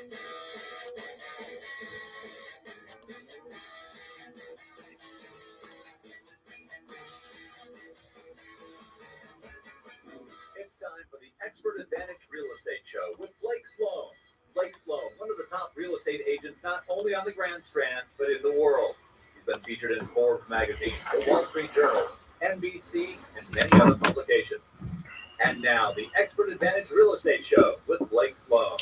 It's time for the Expert Advantage Real Estate Show with Blake Sloan. Blake Sloan, one of the top real estate agents not only on the Grand Strand, but in the world. He's been featured in Forbes magazine, the Wall Street Journal, NBC, and many other publications. And now, the Expert Advantage Real Estate Show with Blake Sloan.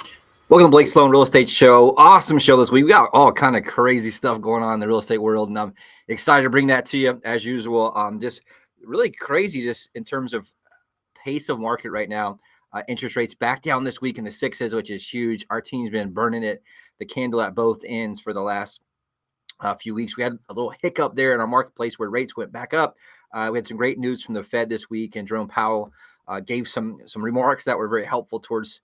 Welcome to Blake Sloan Real Estate Show. Awesome show this week. We got all kind of crazy stuff going on in the real estate world, and I'm excited to bring that to you as usual. Just really crazy just in terms of pace of market right now. Interest rates back down this week in the sixes, which is huge. Our team's been burning it, the candle at both ends for the last few weeks. We had a little hiccup there in our marketplace where rates went back up. We had some great news from the Fed this week, and Jerome Powell gave some remarks that were very helpful towards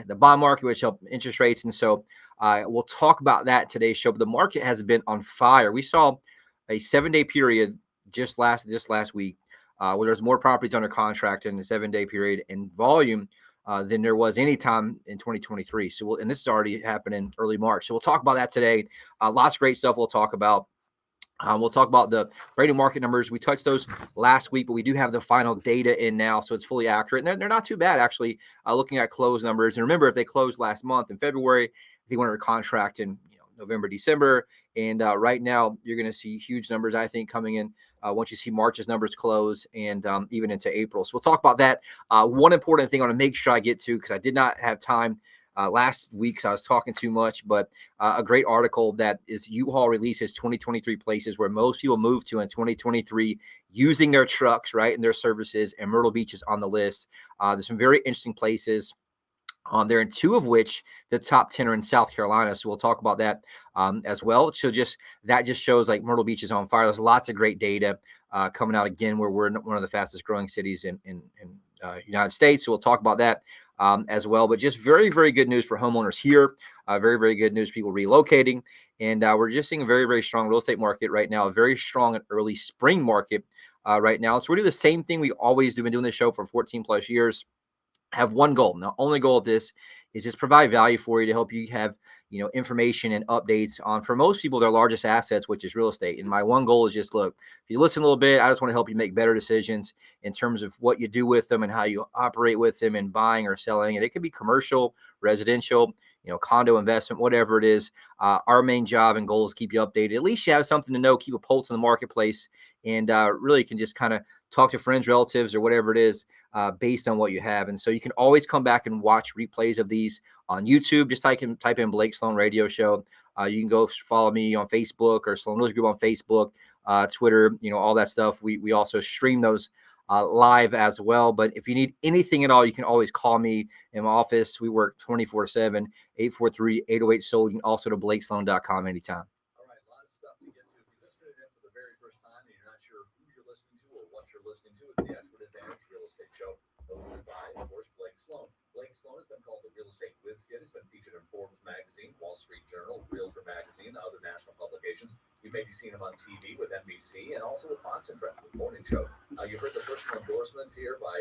the bond market, which helped interest rates. And so we'll talk about that in today's show. But the market has been on fire. We saw a 7-day period just last week where there's more properties under contract in the 7-day period in volume than there was any time in 2023. So and this has already happened in early March. So we'll talk about that today. Lots of great stuff we'll talk about. We'll talk about the brand new market numbers. We touched those last week, but we do have the final data in now, so it's fully accurate. And they're not too bad, actually, looking at close numbers. And remember, if they closed last month in February, they went under contract in November, December. And right now, you're going to see huge numbers, I think, coming in once you see March's numbers close and even into April. So we'll talk about that. One important thing I want to make sure I get to, because I did not have time last week, so I was talking too much, but a great article that is U-Haul releases 2023 places where most people move to in 2023 using their trucks, right, and their services, and Myrtle Beach is on the list. There's some very interesting places on there, and two of which the top 10 are in South Carolina. So we'll talk about that as well. So that just shows like Myrtle Beach is on fire. There's lots of great data coming out again, where we're one of the fastest growing cities in United States. So we'll talk about that as well. But just very, very good news for homeowners here. Very, very good news, people relocating. And we're just seeing a very, very strong real estate market right now, a very strong and early spring market right now. So we're doing the same thing we always do. Been doing this show for 14 plus years. Have one goal. The only goal of this is just provide value for you to help you have information and updates on, for most people, their largest assets, which is real estate. And my one goal is just, look, if you listen a little bit, I just want to help you make better decisions in terms of what you do with them and how you operate with them in buying or selling. And it could be commercial, residential, condo investment, whatever it is. Our main job and goal is keep you updated. At least you have something to know, keep a pulse in the marketplace, and really can just kind of talk to friends, relatives, or whatever it is based on what you have. And so you can always come back and watch replays of these on YouTube. Just type in Blake Sloan Radio Show. You can go follow me on Facebook or Sloan Realty Group on Facebook, Twitter, all that stuff. We also stream those live as well. But if you need anything at all, you can always call me in my office. We work 24/7, 843-808-SOLD. You can also to blakesloan.com anytime. All right, a lot of stuff to get to. If you listened in for the very first time and you're not sure who you're listening to or what you're listening to, it's the Expert Advantage Real Estate Show, hosted by, of course, Blake Sloan. Blake Sloan has been called the Real Estate Whiz Kid. He's been featured in Forbes magazine, Wall Street Journal, Realtor magazine, and other national publications. You may be seeing him on TV with NBC and also with Fox and Friends, the morning show. You've heard the personal endorsements here by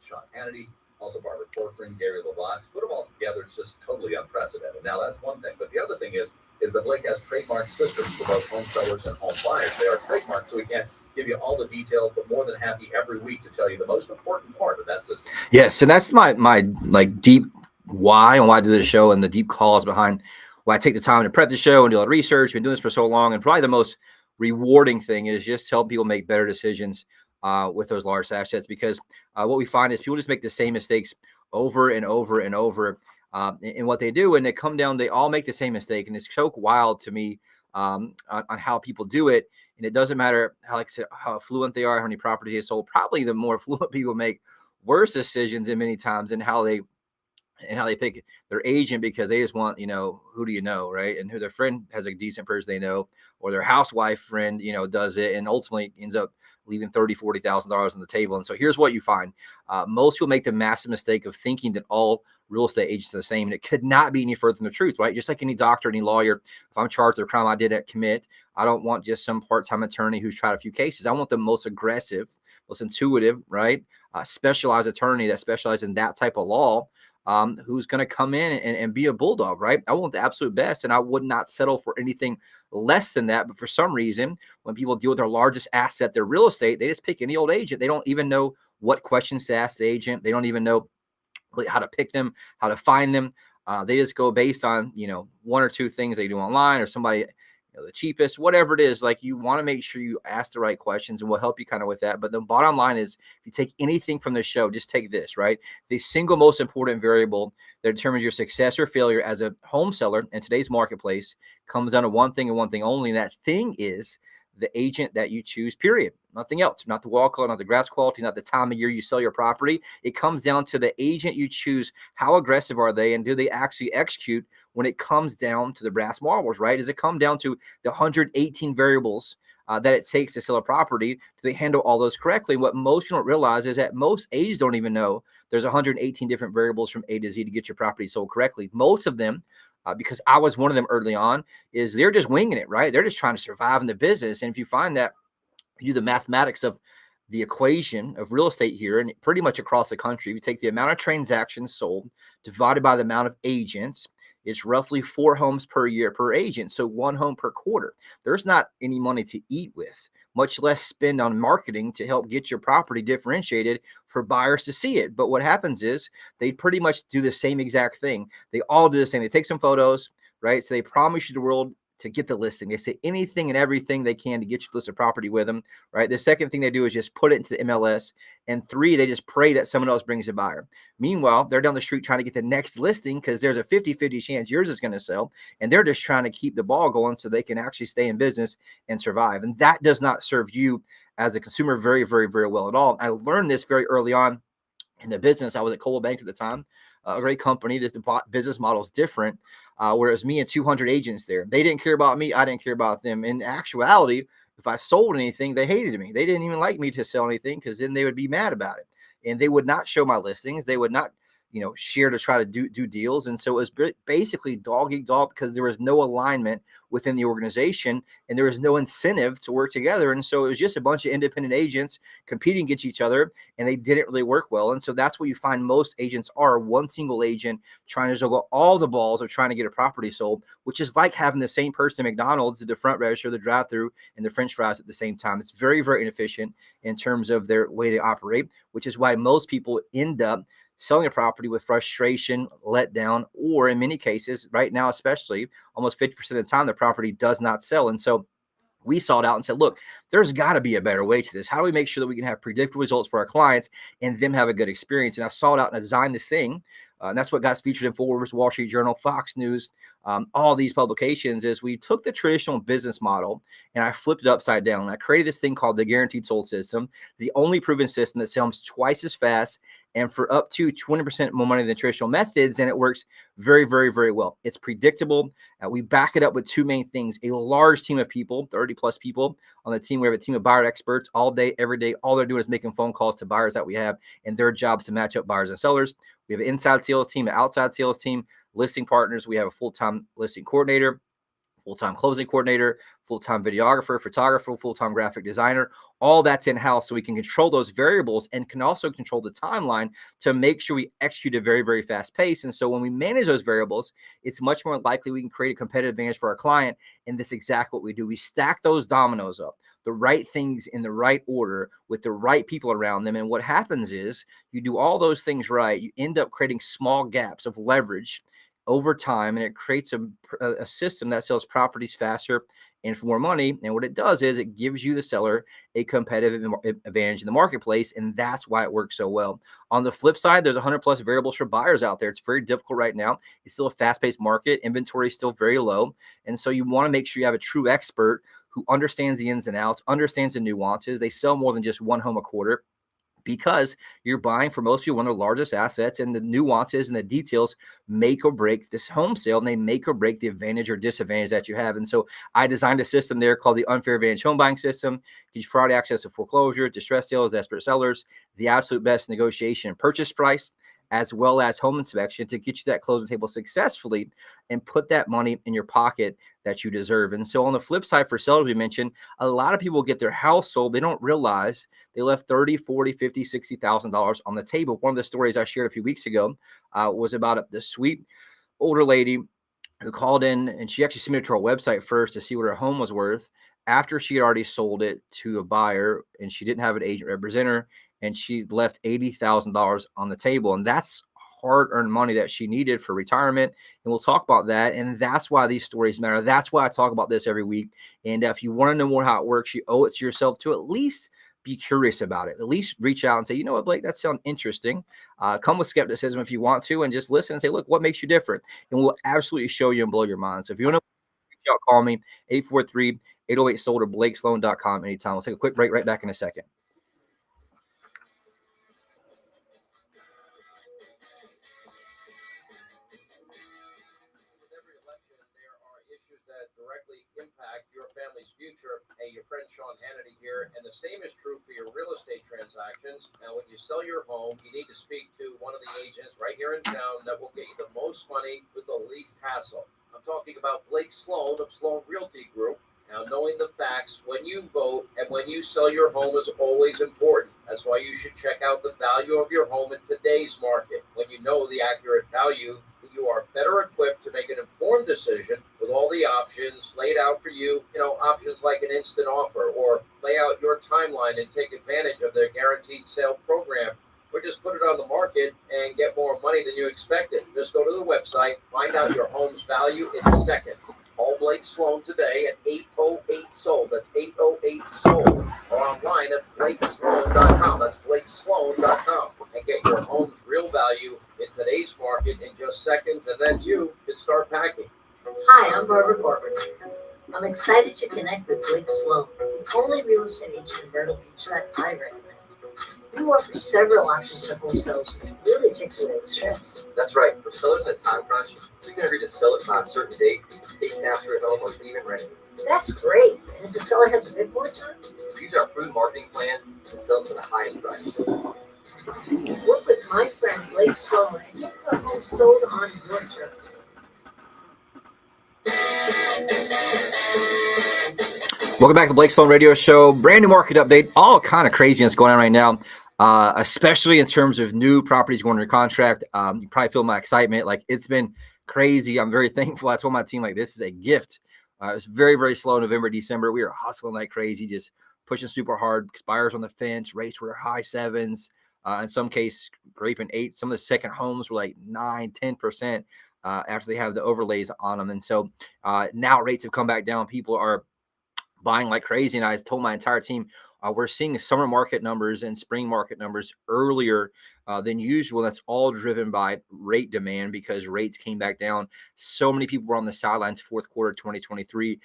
Sean Hannity, also Barbara Corcoran, Gary LaVox. Put them all together, it's just totally unprecedented. Now, that's one thing. But the other thing is that Blake has trademark systems for both home sellers and home buyers. They are trademarked, so we can't give you all the details, but more than happy every week to tell you the most important part of that system. Yes, and that's my like deep why and why I do this show, and the deep cause behind why I take the time to prep the show and do a lot of research. Been doing this for so long, and probably the most rewarding thing is just help people make better decisions with those large assets, because what we find is people just make the same mistakes over and over and over in what they do, and they come down, they all make the same mistake, and it's so wild to me on how people do it. And it doesn't matter how affluent they are, how many properties they sold. Probably the more affluent people make worse decisions in many times, and how they pick their agent because they just want, who do you know, right? And who their friend has a decent person they know, or their housewife friend, does it, and ultimately ends up leaving $30,000-$40,000 on the table. And so here's what you find. Most people make the massive mistake of thinking that all real estate agents are the same, and it could not be any further from the truth, right? Just like any doctor, any lawyer, if I'm charged with a crime I didn't commit, I don't want just some part-time attorney who's tried a few cases. I want the most aggressive, most intuitive, right? Specialized attorney that specializes in that type of law who's going to come in and be a bulldog, right? I want the absolute best, and I would not settle for anything less than that. But for some reason, when people deal with their largest asset, their real estate, they just pick any old agent. They don't even know what questions to ask the agent. They don't even know really how to pick them, how to find them. They just go based on, one or two things they do online, or somebody, the cheapest, whatever it is. Like, you want to make sure you ask the right questions, and we'll help you kind of with that. But the bottom line is, if you take anything from the show, just take this, right? The single most important variable that determines your success or failure as a home seller in today's marketplace comes down to one thing and one thing only. And that thing is the agent that you choose, period. Nothing else. Not the wall color, not the grass quality, not the time of year you sell your property. It comes down to the agent you choose. How aggressive are they, and do they actually execute when it comes down to the brass marbles, right? Does it come down to the 118 variables that it takes to sell a property? Do they handle all those correctly? What most people don't realize is that most agents don't even know there's 118 different variables from A to Z to get your property sold correctly. Most of them, because I was one of them early on, is they're just winging it, right? They're just trying to survive in the business. And if you find that you do the mathematics of the equation of real estate here and pretty much across the country, if you take the amount of transactions sold divided by the amount of agents, it's roughly 4 homes per year per agent. So 1 home per quarter. There's not any money to eat with, much less spend on marketing to help get your property differentiated for buyers to see it. But what happens is they pretty much do the same exact thing. They all do the same. They take some photos, right? So they promise you the world to get the listing. They say anything and everything they can to get you to list a property with them, right? The second thing they do is just put it into the MLS. And 3, they just pray that someone else brings a buyer. Meanwhile, they're down the street trying to get the next listing because there's a 50-50 chance yours is going to sell. And they're just trying to keep the ball going so they can actually stay in business and survive. And that does not serve you as a consumer very, very, very well at all. I learned this very early on in the business. I was at Coldwell Banker at the time, a great company. This business model is different. Whereas me and 200 agents there, they didn't care about me. I didn't care about them. In actuality, if I sold anything, they hated me. They didn't even like me to sell anything, because then they would be mad about it. And they would not show my listings. They would not, share to try to do deals. And so it was basically dog eat dog, because there was no alignment within the organization and there was no incentive to work together. And so it was just a bunch of independent agents competing against each other, and they didn't really work well. And so that's what you find most agents are: one single agent trying to juggle all the balls of trying to get a property sold, which is like having the same person at McDonald's at the front register, the drive-through, and the French fries at the same time. It's very, very inefficient in terms of their way they operate, which is why most people end up selling a property with frustration, letdown, or in many cases, right now especially, almost 50% of the time, the property does not sell. And so we sought out and said, look, there's got to be a better way to this. How do we make sure that we can have predictable results for our clients and them have a good experience? And I sought out and designed this thing. And that's what got us featured in Forbes, Wall Street Journal, Fox News, all these publications. Is we took the traditional business model and I flipped it upside down. I created this thing called the Guaranteed Sold System, the only proven system that sells twice as fast and for up to 20% more money than traditional methods. And it works very, very, very well. It's predictable. We back it up with 2 main things: a large team of people, 30 plus people on the team. We have a team of buyer experts all day, every day. All they're doing is making phone calls to buyers that we have, and their job is to match up buyers and sellers. We have an inside sales team, an outside sales team, listing partners. We have a full-time listing coordinator, full-time closing coordinator, full-time videographer, photographer, full-time graphic designer. All that's in-house, so we can control those variables and can also control the timeline to make sure we execute at a very, very fast pace. And so when we manage those variables, it's much more likely we can create a competitive advantage for our client. And this is exactly what we do. We stack those dominoes up, the right things in the right order with the right people around them. And what happens is you do all those things right, you end up creating small gaps of leverage over time, and it creates a system that sells properties faster and for more money. And what it does is it gives you, the seller, a competitive advantage in the marketplace, and that's why it works so well. On the flip side, there's 100 plus variables for buyers out there. It's very difficult right now. It's still a fast-paced market. Inventory is still very low, and so you want to make sure you have a true expert who understands the ins and outs, understands the nuances. They sell more than just 1 home a quarter, because you're buying, for most people, one of the largest assets, and the nuances and the details make or break this home sale, and they make or break the advantage or disadvantage that you have. And so I designed a system there called the Unfair Advantage Home Buying System. Gives you priority access to foreclosure, distressed sales, desperate sellers, the absolute best negotiation and purchase price, as well as home inspection to get you that closing table successfully and put that money in your pocket that you deserve. And so on the flip side for sellers, we mentioned a lot of people get their house sold. They don't realize they left 30, 40, 50, $60,000 on the table. One of the stories I shared a few weeks ago was about the sweet older lady who called in, and she actually submitted to our website first to see what her home was worth after she had already sold it to a buyer, and she didn't have an agent represent her, and she left $80,000 on the table. And that's hard-earned money that she needed for retirement. And we'll talk about that. And that's why these stories matter. That's why I talk about this every week. And if you want to know more how it works, you owe it to yourself to at least be curious about it. At least reach out and say, you know what, Blake, that sounds interesting. Come with skepticism if you want to, and just listen and say, look, what makes you different? And we'll absolutely show you and blow your mind. So if you want to reach out, call me, 843-808-SOLD or BlakeSloan.com anytime. We'll take a quick break, right back in a second. That directly impact your family's future. Hey, your friend Sean Hannity here, and the same is true for your real estate transactions. Now, when you sell your home, you need to speak to one of the agents right here in town that will get you the most money with the least hassle. I'm talking about Blake Sloan of Sloan Realty Group. Now, knowing the facts when you vote and when you sell your home is always important. That's why you should check out the value of your home in today's market. When you know the accurate value, you are better equipped to make an informed decision with all the options laid out for you. You know, options like an instant offer, or lay out your timeline and take advantage of their guaranteed sale program, or just put it on the market and get more money than you expected. Just go to the website, find out your home's value in seconds. Call Blake Sloan today at 808-SOLD. That's 808-SOLD. Or online at BlakeSloan.com. That's BlakeSloan.com. And get your home's real value in today's market in just seconds, and then you can start packing. Hi, I'm Barbara Corbett. I'm excited to connect with Blake Sloan, the only real estate agent in Myrtle Beach that I recommend. You offer several options to home sales, which really takes away the stress. That's right. For sellers in a time crunch, you can agree to sell it by a certain date, taking after it home or even ready. That's great. And if the seller has a bit more time, Use our proven marketing plan and sell it for the highest price. work with my friend Blake Sloan and get your home sold on your terms. Welcome back to the Blake Sloan Radio Show. Brand new market update. All kind of craziness going on right now, especially in terms of new properties going under contract. You probably feel my excitement. Like, it's been crazy. I'm very thankful. I told my team, like, this is a gift. It was very, very slow November, December. We were hustling like crazy, just pushing super hard. Expires on the fence. Rates were high sevens. In some cases, scraping 8. Some of the second homes were like 9, 10% after they have the overlays on them. And so now rates have come back down. People are buying like crazy. And I told my entire team, we're seeing summer market numbers and spring market numbers earlier than usual. That's all driven by rate demand because rates came back down. So many people were on the sidelines fourth quarter 2023.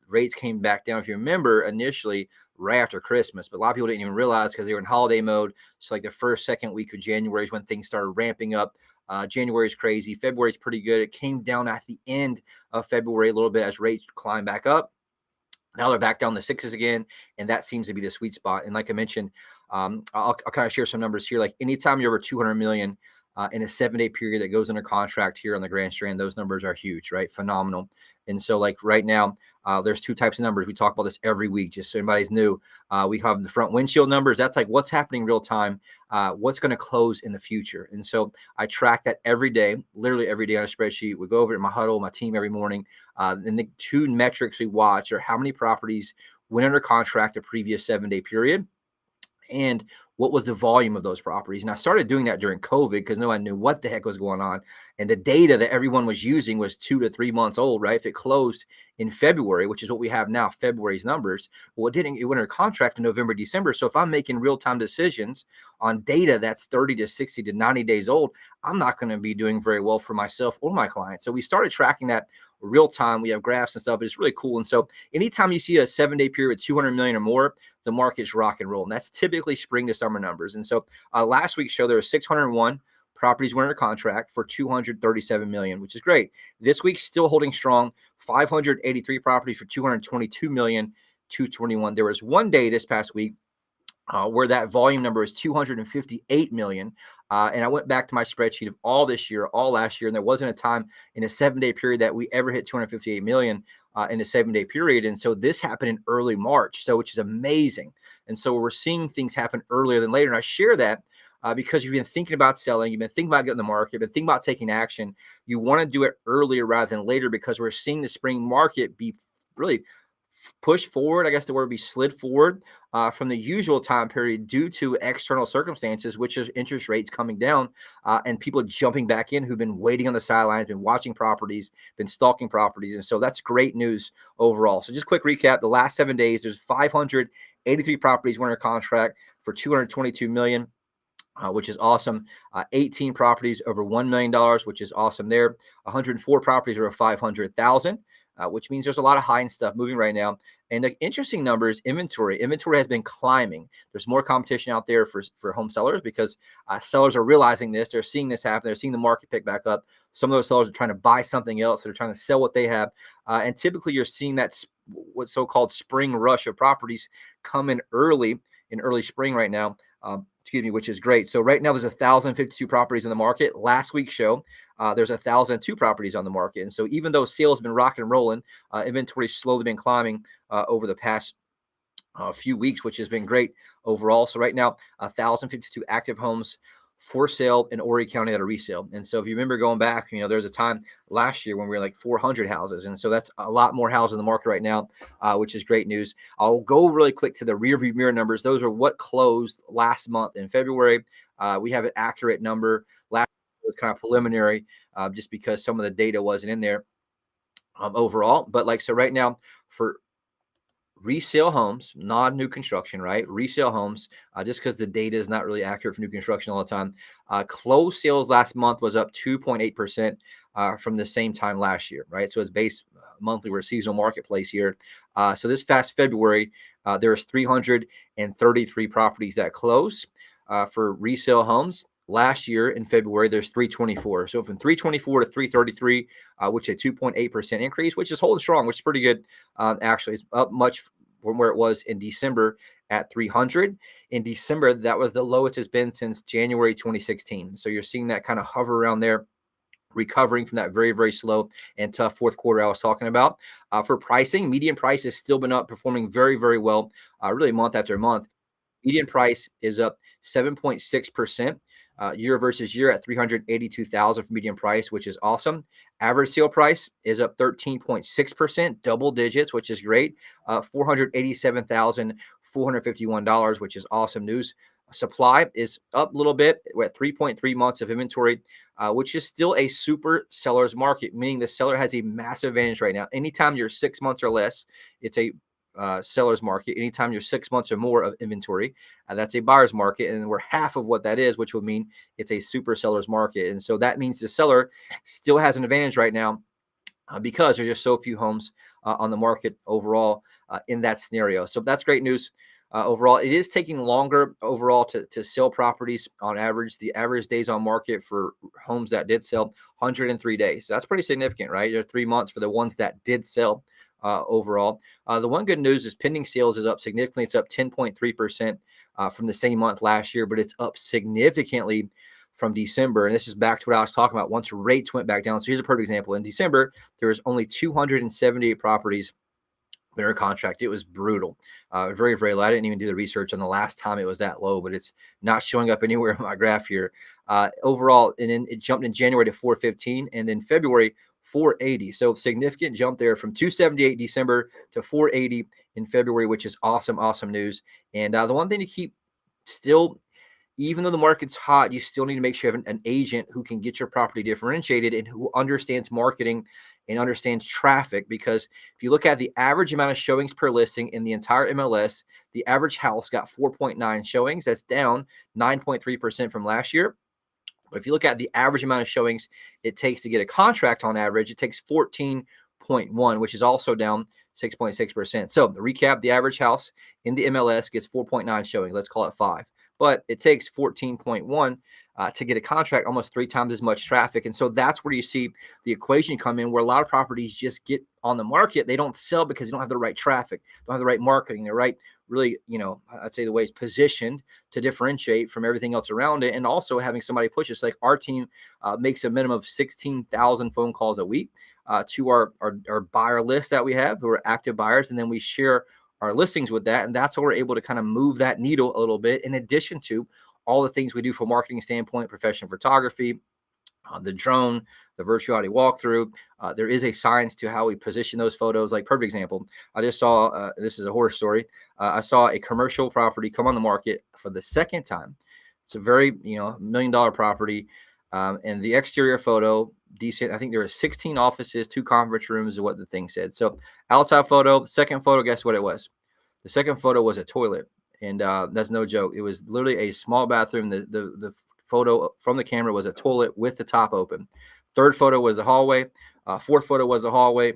Rates came back down, if you remember, initially right after Christmas, but a lot of people didn't even realize because they were in holiday mode. So like the first, second week of January is when things started ramping up. January is crazy. February is pretty good. It came down at the end of February a little bit as rates climbed back up. Now they're back down the sixes again, and that seems to be the sweet spot. And like I mentioned, I'll kind of share some numbers here. Like anytime you're over 200 million in a 7-day period that goes under contract here on the Grand Strand, those numbers are huge, right? Phenomenal. And so like right now, there's two types of numbers. We talk about this every week, just so anybody's new. We have the front windshield numbers. That's like what's happening real time, what's going to close in the future. And so I track that every day, literally every day on a spreadsheet. We go over it in my huddle, my team every morning. And the two metrics we watch are how many properties went under contract the previous 7-day period, and what was the volume of those properties. And I started doing that during COVID because no one knew what the heck was going on. And the data that everyone was using was 2 to 3 months old, right? If it closed in February, which is what we have now, February's numbers, well, it went under contract in November, December. So if I'm making real-time decisions on data that's 30 to 60 to 90 days old, I'm not going to be doing very well for myself or my clients. So we started tracking that real time. We have graphs and stuff. It's really cool. And so anytime you see a 7-day period with 200 million or more, the market's rock and roll. And that's typically spring to summer numbers. And so last week's show, there were 601 properties went under contract for 237 million, which is great. This week's still holding strong, 583 properties for 222 million, 221. There was one day this past week where that volume number is 258 million. And I went back to my spreadsheet of all this year, all last year, and there wasn't a time in a 7-day period that we ever hit 258 million in a 7-day period. And so this happened in early March, which is amazing. And so we're seeing things happen earlier than later. And I share that because you've been thinking about selling, you've been thinking about getting in the market, you've been thinking about taking action. You want to do it earlier rather than later because we're seeing the spring market be really pushed forward. I guess the word would be slid forward from the usual time period due to external circumstances, which is interest rates coming down and people jumping back in who've been waiting on the sidelines, been watching properties, been stalking properties. And so that's great news overall. So just quick recap, the last 7 days, there's 583 properties went under contract for $222 million. Which is awesome. 18 properties over $1 million, which is awesome there. 104 properties over 500,000, which means there's a lot of high-end stuff moving right now. And the interesting number is inventory. Inventory has been climbing. There's more competition out there for home sellers because sellers are realizing this. They're seeing this happen. They're seeing the market pick back up. Some of those sellers are trying to buy something else. They're trying to sell what they have. And typically you're seeing that what's so-called spring rush of properties come in early spring right now. Which is great. So right now there's 1,052 properties in the market. Last week's show, there's 1,002 properties on the market. And so even though sales have been rocking and rolling, inventory's slowly been climbing over the past few weeks, which has been great overall. So right now, 1,052 active homes for sale in Horry County that are resale. And so if you remember going back, there's a time last year when we were like 400 houses. And so that's a lot more houses in the market right now, which is great news. I'll go really quick to the rear view mirror numbers. Those are what closed last month in February. We have an accurate number. Last year was kind of preliminary just because some of the data wasn't in there overall. But so right now for resale homes, not new construction, right? Resale homes, just because the data is not really accurate for new construction all the time. Closed sales last month was up 2.8% from the same time last year, right? So it's based monthly. We're a seasonal marketplace here. So this past February, there's 333 properties that close for resale homes. Last year in February, there's 324. So from 324 to 333, which is a 2.8% increase, which is holding strong, which is pretty good. Actually, it's up much from where it was in December at 300. In December, that was the lowest it's been since January 2016. So you're seeing that kind of hover around there, recovering from that very, very slow and tough fourth quarter I was talking about. For pricing, median price has still been up, performing very, very well, really month after month. Median price is up 7.6%. Year versus year at 382,000 for median price, which is awesome. Average sale price is up 13.6%, double digits, which is great. $487,451, which is awesome news. Supply is up a little bit. We're at 3.3 months of inventory, which is still a super seller's market, meaning the seller has a massive advantage right now. Anytime you're 6 months or less, it's a seller's market. Anytime you're 6 months or more of inventory, that's a buyer's market, and we're half of what that is, which would mean it's a super seller's market. And so that means the seller still has an advantage right now because there's just so few homes on the market overall in that scenario. So that's great news. Overall, it is taking longer overall to sell properties on average. The average days on market for homes that did sell, 103 days. So that's pretty significant, right? There are 3 months for the ones that did sell. Overall, the one good news is pending sales is up significantly. It's up 10.3% from the same month last year, but it's up significantly from December. And this is back to what I was talking about once rates went back down. So here's a perfect example. In December, there was only 278 properties that are in contract. It was brutal. Very, very low. I didn't even do the research on the last time it was that low, but it's not showing up anywhere in my graph here. Overall, and then it jumped in January to 415, and then February 480. So significant jump there from 278 December to 480 in February, which is awesome, awesome news. And the one thing to keep still, even though the market's hot, you still need to make sure you have an agent who can get your property differentiated and who understands marketing and understands traffic. Because if you look at the average amount of showings per listing in the entire MLS, the average house got 4.9 showings. That's down 9.3% from last year. But if you look at the average amount of showings it takes to get a contract on average, it takes 14.1, which is also down 6.6%. So the recap, the average house in the MLS gets 4.9 showings. Let's call it 5. But it takes 14.1 to get a contract, almost 3 times as much traffic. And so that's where you see the equation come in, where a lot of properties just get on the market. They don't sell because they don't have the right traffic, don't have the right marketing, the right, really, I'd say the way it's positioned to differentiate from everything else around it. And also having somebody push us. Like our team makes a minimum of 16,000 phone calls a week to our buyer list that we have, who are active buyers. And then we share our listings with that. And that's how we're able to kind of move that needle a little bit, in addition to all the things we do from a marketing standpoint, professional photography, the drone, the virtual reality walkthrough. There is a science to how we position those photos. Like, perfect example, I just saw, this is a horror story. I saw a commercial property come on the market for the second time. It's a very, $1 million property. And the exterior photo, decent. I think there were 16 offices, 2 conference rooms is what the thing said. So outside photo, second photo, guess what it was? The second photo was a toilet. And that's no joke. It was literally a small bathroom. The photo from the camera was a toilet with the top open. Third photo was the hallway. Fourth photo was the hallway.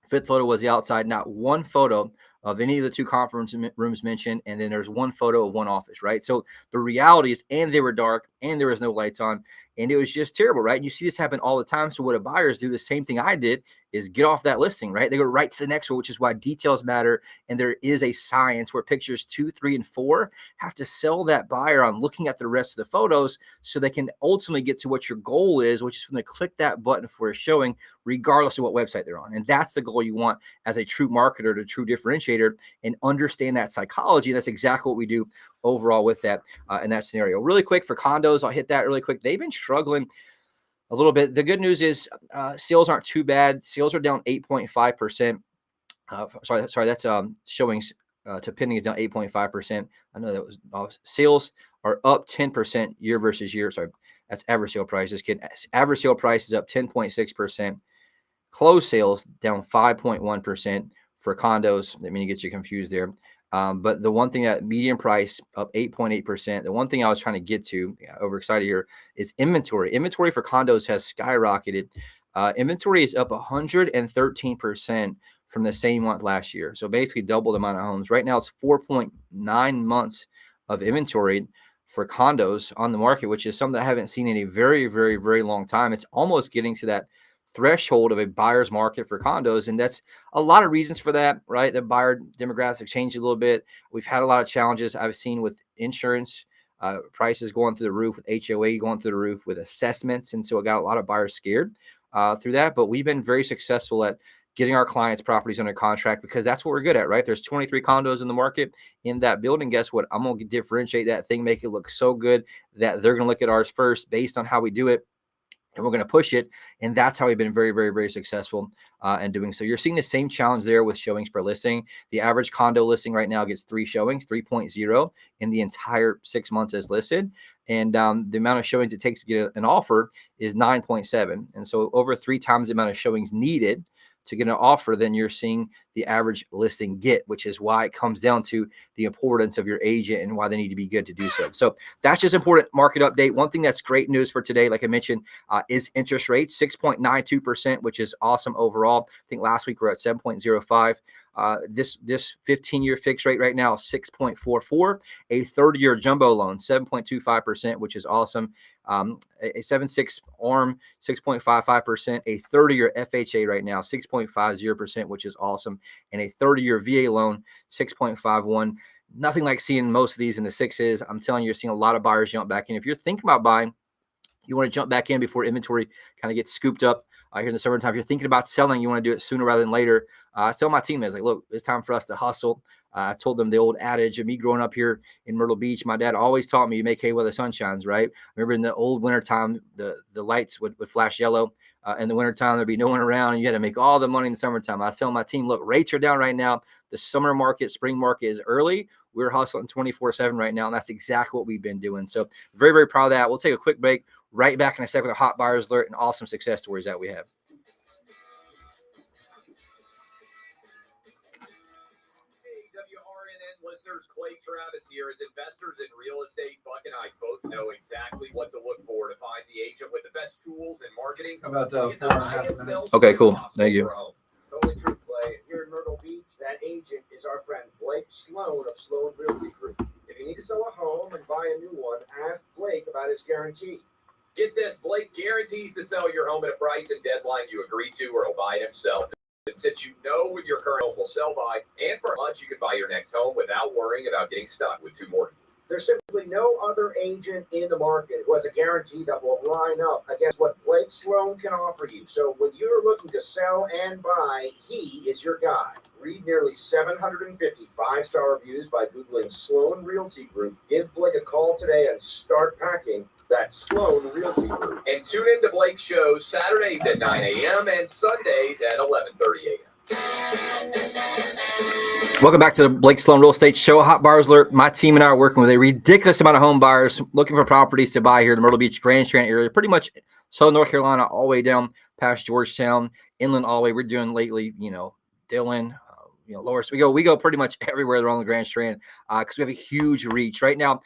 Fifth photo was the outside. Not one photo of any of the 2 conference rooms mentioned. And then there's one photo of one office, right? So the reality is, and they were dark, and there was no lights on, and it was just terrible, right? You see this happen all the time. So what do buyers do? The same thing I did is get off that listing, right? They go right to the next one, which is why details matter. And there is a science where pictures 2, 3, and 4 have to sell that buyer on looking at the rest of the photos, so they can ultimately get to what your goal is, which is for them to click that button for a showing, regardless of what website they're on. And that's the goal you want as a true marketer, to true differentiator, and understand that psychology. That's exactly what we do overall with that in that scenario. Really quick for condos, I'll hit that really quick. They've been struggling a little bit. The good news is sales aren't too bad. Sales are down 8.5%. Sorry, that's showings to pending is down 8.5%. I know that was sales are up 10% year versus year. Sorry, that's average sale price. Just kidding. Average sale price is up 10.6%. Closed sales down 5.1% for condos. I mean, it gets you confused there. But the one thing, that median price up 8.8%. The one thing I was trying to get to, overexcited here, is inventory. Inventory for condos has skyrocketed. Inventory is up 113% from the same month last year. So basically double the amount of homes. Right now it's 4.9 months of inventory for condos on the market, which is something I haven't seen in a very, very, very long time. It's almost getting to that threshold of a buyer's market for condos. And that's a lot of reasons for that, right? The buyer demographics have changed a little bit. We've had a lot of challenges I've seen with insurance prices going through the roof, with HOA going through the roof, with assessments. And so it got a lot of buyers scared through that. But we've been very successful at getting our clients' properties under contract, because that's what we're good at, right? There's 23 condos in the market in that building. Guess what? I'm going to differentiate that thing, make it look so good that they're going to look at ours first based on how we do it. And we're going to push it. And that's how we've been very, very, very successful in doing so. You're seeing the same challenge there with showings per listing. The average condo listing right now gets 3 showings, 3.0 in the entire 6 months as listed. And the amount of showings it takes to get an offer is 9.7. And so over 3 times the amount of showings needed to get an offer than you're seeing the average listing get, which is why it comes down to the importance of your agent and why they need to be good to do so. So that's just important market update. One thing that's great news for today, like I mentioned, is interest rates, 6.92%, which is awesome overall. I think last week we were at 7.05. This 15-year fixed rate right now is 6.44. A 30-year jumbo loan, 7.25%, which is awesome. A 7/6 ARM, 6.55%. A 30-year FHA right now, 6.50%, which is awesome. And a 30-year VA loan, 6.51. Nothing like seeing most of these in the 6s. I'm telling you, you're seeing a lot of buyers jump back in. If you're thinking about buying, you want to jump back in before inventory kind of gets scooped up here in the summertime. If you're thinking about selling, you want to do it sooner rather than later. I tell my team, like, look, it's time for us to hustle. I told them the old adage of me growing up here in Myrtle Beach. My dad always taught me you make hay while the sun shines, right? Remember in the old wintertime, the lights would flash yellow. In the wintertime, there'd be no one around, and you had to make all the money in the summertime. I was telling my team, look, rates are down right now. The summer market, spring market is early. We're hustling 24/7 right now, and that's exactly what we've been doing. So very, very proud of that. We'll take a quick break. Right back in a second with a hot buyers alert and awesome success stories that we have. WRNN listeners, Clay Travis here. As investors in real estate, Buck and I both know exactly what to look for to find the agent with the best tools and marketing. About 4.5 minutes. Okay, cool. Thank you. Totally true, Clay. Here in Myrtle Beach, that agent is our friend Blake Sloan of Sloan Realty Group. If you need to sell a home and buy a new one, ask Blake. Blake about his guarantee. Get this, Blake guarantees to sell your home at a price and deadline you agree to, or he'll buy it himself. And since you know when your current home will sell by, and for much, you can buy your next home without worrying about getting stuck with 2 mortgages. There's simply no other agent in the market who has a guarantee that will line up against what Blake Sloan can offer you. So when you're looking to sell and buy, he is your guy. Read nearly 750 5-star reviews by Googling Sloan Realty Group. Give Blake a call today and start packing. That's Sloan Realty Group. And tune in to Blake's shows Saturdays at 9 a.m. and Sundays at 11:30 a.m. Welcome back to the Blake Sloan Real Estate Show. Hot Buyers Alert. My team and I are working with a ridiculous amount of home buyers looking for properties to buy here in the Myrtle Beach, Grand Strand area, pretty much Southern North Carolina, all the way down past Georgetown, inland all the way. We're doing lately, Dillon, Lower. So we go pretty much everywhere around the Grand Strand because we have a huge reach right now.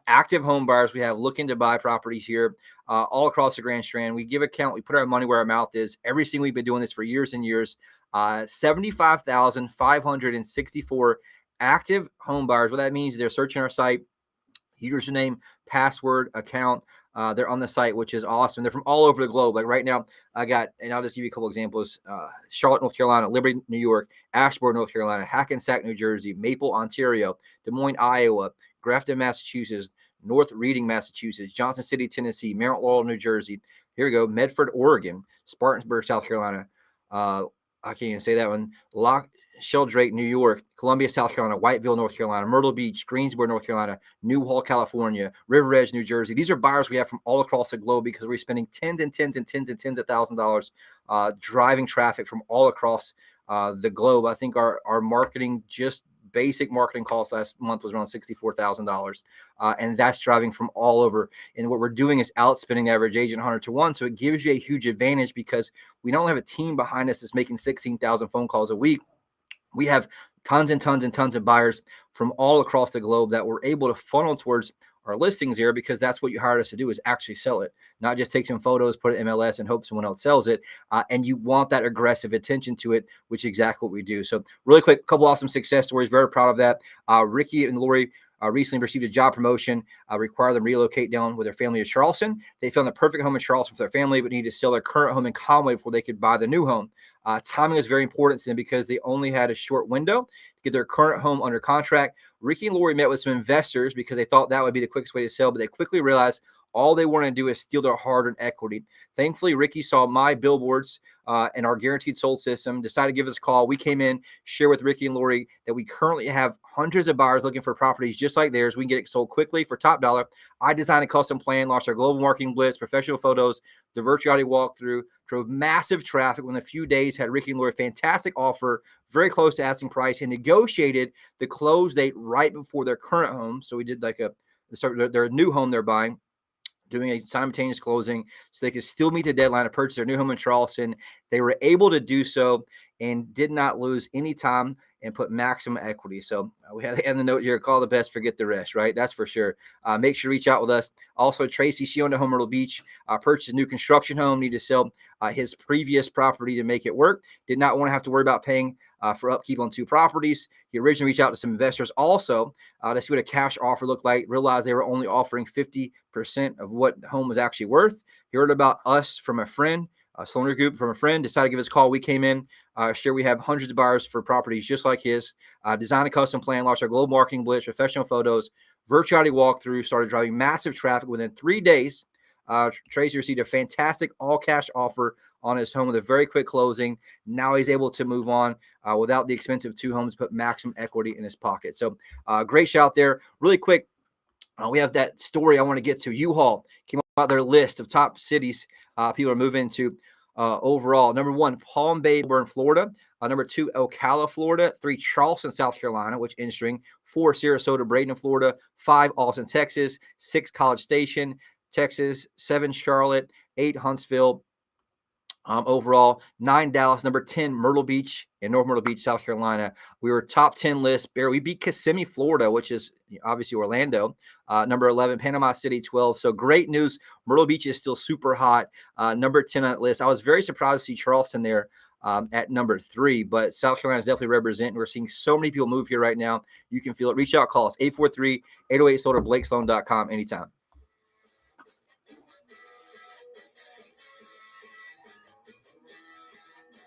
Active home buyers we have looking to buy properties here all across the Grand Strand. We give a count. We put our money where our mouth is. Every single we've been doing this for years and years. 75,564 active home buyers. What that means is they're searching our site, username, password, account. They're on the site, which is awesome. They're from all over the globe. Like right now, and I'll just give you a couple examples. Charlotte, North Carolina, Liberty, New York, Ashburn, North Carolina, Hackensack, New Jersey, Maple, Ontario, Des Moines, Iowa, Grafton, Massachusetts, North Reading, Massachusetts, Johnson City, Tennessee, Mount Laurel, New Jersey. Here we go. Medford, Oregon, Spartanburg, South Carolina. I can't even say that one. Sheldrake, New York, Columbia, South Carolina, Whiteville, North Carolina, Myrtle Beach, Greensboro, North Carolina, Newhall, California, River Edge, New Jersey. These are buyers we have from all across the globe because we're spending tens of $1,000s driving traffic from all across the globe. I think our marketing, just basic marketing cost last month was around $64,000. And that's driving from all over. And what we're doing is outspending the average agent 100 to 1. So it gives you a huge advantage because we don't have a team behind us that's making 16,000 phone calls a week. We have tons and tons and tons of buyers from all across the globe that we're able to funnel towards our listings here because that's what you hired us to do, is actually sell it, not just take some photos, put it in MLS and hope someone else sells it. And you want that aggressive attention to it, which is exactly what we do. So really quick, a couple awesome success stories. Very proud of that. Ricky and Lori recently received a job promotion, required them to relocate down with their family to Charleston. They found the perfect home in Charleston for their family, but needed to sell their current home in Conway before they could buy the new home. Timing is very important to them because they only had a short window to get their current home under contract. Ricky and Lori met with some investors because they thought that would be the quickest way to sell, but they quickly realized all they want to do is steal their hard-earned equity. Thankfully, Ricky saw my billboards and our guaranteed sold system, decided to give us a call. We came in, share with Ricky and Lori that we currently have hundreds of buyers looking for properties just like theirs. We can get it sold quickly for top dollar. I designed a custom plan, launched our global marketing blitz, professional photos, the virtuality walkthrough, drove massive traffic within a few days, had Ricky and Lori a fantastic offer, very close to asking price, and negotiated the close date right before their current home. So we did like their new home they're buying, doing a simultaneous closing so they could still meet the deadline to purchase their new home in Charleston. They were able to do so and did not lose any time and put maximum equity. So we had to end the note here, call the best, forget the rest, right? That's for sure. Make sure to reach out with us. Also, Tracy, she owned a home in Myrtle Beach, purchased a new construction home, needed to sell his previous property to make it work. Did not want to have to worry about paying for upkeep on 2 properties. He originally reached out to some investors also to see what a cash offer looked like, realized they were only offering 50% of what the home was actually worth. He heard about us from a friend, Sloan Group from a friend, decided to give us a call. We came in, sure, we have hundreds of buyers for properties just like his, designed a custom plan, launched our global marketing blitz, professional photos, virtuality walkthrough, started driving massive traffic. Within 3 days, Tracy received a fantastic all-cash offer on his home with a very quick closing. Now he's able to move on without the expense of 2 homes, put maximum equity in his pocket. So great shout there. Really quick, we have that story I want to get to. U-Haul came out their list of top cities people are moving to overall. Number 1, Palm Bay, Florida. Number 2, Ocala, Florida. 3, Charleston, South Carolina, which interesting. 4, Sarasota, Braden, Florida. 5, Austin, Texas. 6, College Station, Texas. 7, Charlotte. 8, Huntsville. Overall, 9, Dallas. Number 10, Myrtle Beach in North Myrtle Beach, South Carolina. We were top 10 list. We beat Kissimmee, Florida, which is obviously Orlando. Number 11, Panama City, 12. So great news. Myrtle Beach is still super hot. Number 10 on that list. I was very surprised to see Charleston there at number 3, but South Carolina is definitely representing. We're seeing so many people move here right now. You can feel it. Reach out, call us 843-808-SOLD or BlakeSloan.com anytime.